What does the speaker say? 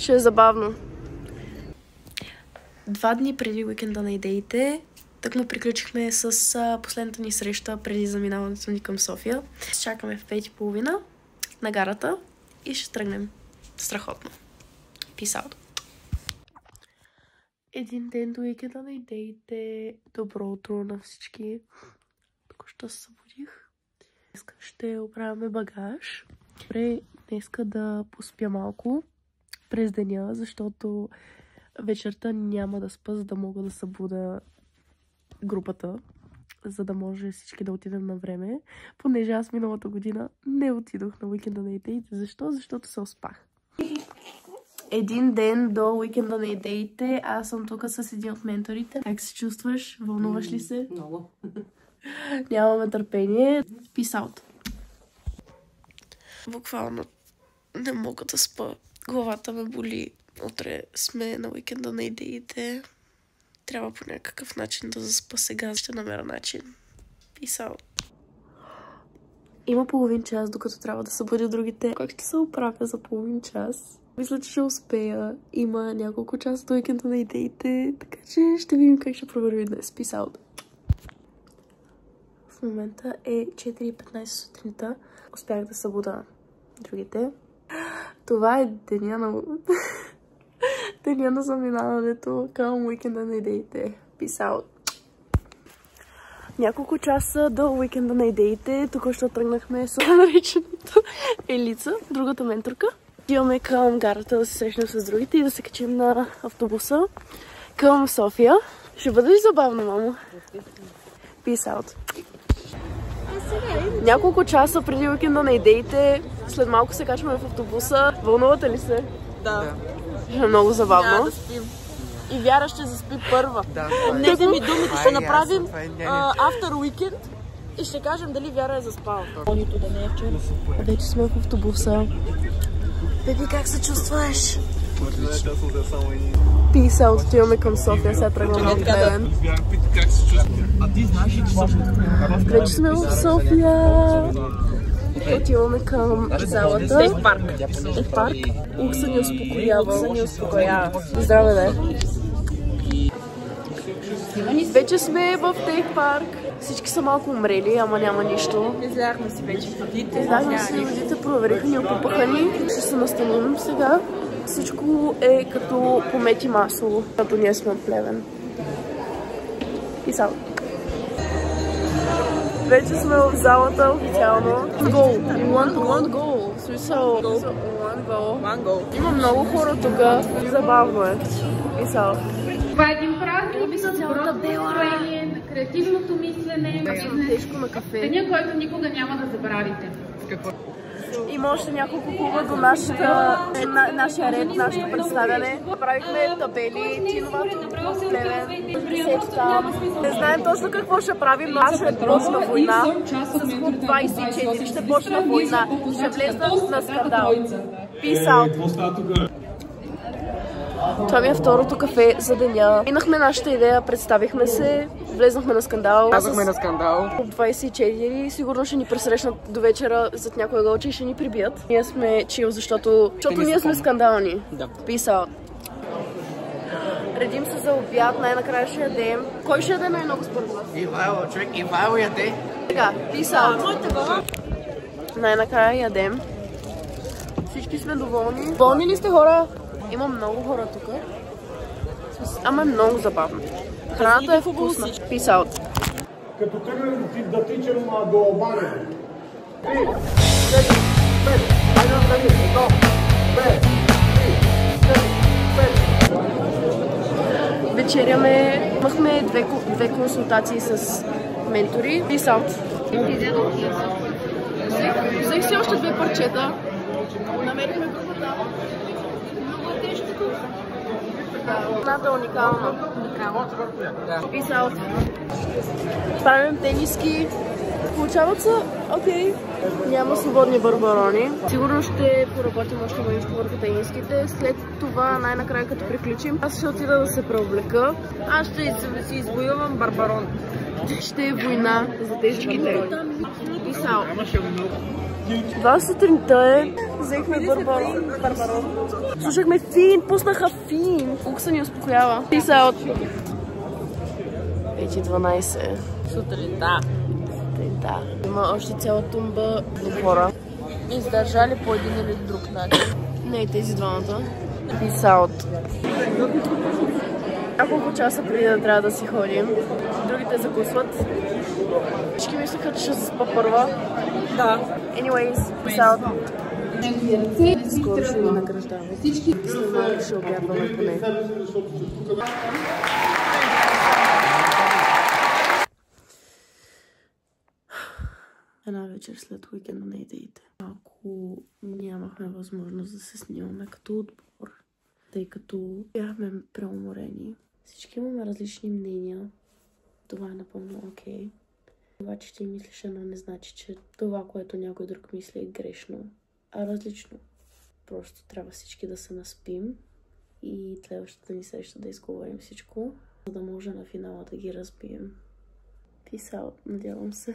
Ще е забавно. 2 дни преди уикенда на идеите, так му приключихме с последната ни среща преди заминаването ни към София. Чакаме в 5:30 на гарата и ще тръгнем. Страхотно. Peace out. Един ден до уикенда на идеите. Добро утро на всички. Току-що се събудих. Днеска ще оправяме багаж. Добре, днеска да поспя малко през деня, защото вечерта няма да спа, за да мога да събуда групата, за да може всички да отидем на време, понеже аз миналата година не отидох на уикенда на идеите. Защо? Защото се успах. Един ден до уикенда на идеите, аз съм тук с един от менторите. Как се чувстваш? Вълнуваш ли се? Много. Нямаме търпение. Peace out. Буквално не мога да спа. Главата ме боли. Утре сме на уикенда на идеите. Трябва по някакъв начин да заспа сега. Ще намеря начин. Peace out. Има половин час, докато трябва да събудя другите. Как ще се оправя за половин час? Мисля, че ще успея. Има няколко часа до уикенда на идеите, така че ще видим как ще провърви днес. Peace out. В момента е 4:15 сутринта. Успях да събуда другите. Това е деня на... деня на заминаването към уикенда на идеите. Peace out. Няколко часа до уикенда на идеите. Току-що тръгнахме с наречената Елица, другата менторка. Идваме към гарата да се срещнем с другите и да се качим на автобуса към София. Ще бъде ли забавно, мамо? Peace out. Няколко часа преди уикенда на идеите, след малко се качваме в автобуса. Вълнувате ли се? Да. Ще е много забавно. Няма да спим. И Вяра ще заспи първа. Днес ми думите ще направим after weekend и ще кажем дали Вяра е заспала. Нито да не е вчера. Вече сме в автобуса. Беби, как се чувстваш? Peace out, отиваме към София, сега тръгваме от Плевен. Вече сме в София. Отиваме към залата. Тейк парк. Тейк парк. Укса ни успокоява. Здраве, да. Вече сме в Тейк парк. Всички са малко умрели, ама няма нищо. Изляхме си вече водите. Изляхме си водите, провериха ни, опупаха ни. Ще се настаним сега. Всичко е като помет и масло, като ние сме от Плевен. И само. Вече сме в залата официално. One goal. В смисъл, one goal. Има много хора тук. Забавно е. И само. Това е един празник с доброто настроение, креативното мислене. Тежко на кафе. Деня, който никога няма да забравите. Има още няколко клуба до нашия ред, нашето представяне. Правихме табели, тиновато, Плевен, сетка. Не знаем точно какво ще правим, но ще почна война. С клуб 24 ще почна война. Ще влезнат на скандал. Peace out. Това ми е второто кафе за деня. Минахме нашата идея, представихме се, влезнахме на скандал. Казахме на скандал. Клуб 24, сигурно ще ни пресрещнат до вечера зад някоя гълче и ще ни прибият. Ние сме чил, защото ние сме скандални. Да. Peace out. Редим се за обяд, най-накрая ще ядем. Кой ще яде най-много според вас? Ивайло яде. Така, peace out. Най-накрая ядем. Всички сме доволни. Доволни ли сте, хора? Има много хора тук. Ама е много забавно. Храната е вкусна. Peace out. Като тръгнем да тичам до Обане. 3, 4, 5, айде да тръгнем. 1, 5, 3, 4, 5. Вечеряме. Имахме две консултации с ментори. Peace out. Взех си още 2 парчета. Намерихме групата. Едната уникална. Peace out. Правим тениски. Получават се окей. Няма свободни барбарони. Сигурно ще поработим още мъничко върху тениските. След това, най-накрая като приключим, аз ще отида да се преоблека. Аз ще си извоювам барбарон. Ще е война за тежките. Peace out. 2 сутринта е. Взехме Барбарон. Слушахме Фин, пуснаха Фин. Колко се ни успокоява. Peace out. 5:12. Сутринта. Има още цяла тумба до хора. Издържали по един или друг начин. Не, тези двамата. Peace out. Няколко часа преди да трябва да си ходим. Другите закусват. Всички мислеха, че ще се спа първа. Да. Anyways, peace out. Скоро ще ни награждават. След малко ще обядваме поне. Една вечер след уикенда на идеите. Ако нямахме възможност да се снимаме като отбор, тъй като бяхме преуморени. Всички имаме различни мнения. Това е напълно окей. Това, че ти мислиш едно, не значи, че това, което някой друг мисли, е грешно, а различно. Просто трябва всички да се наспим и следващата ни среща да изговорим всичко, за да може на финала да ги разбием. Peace out, надявам се.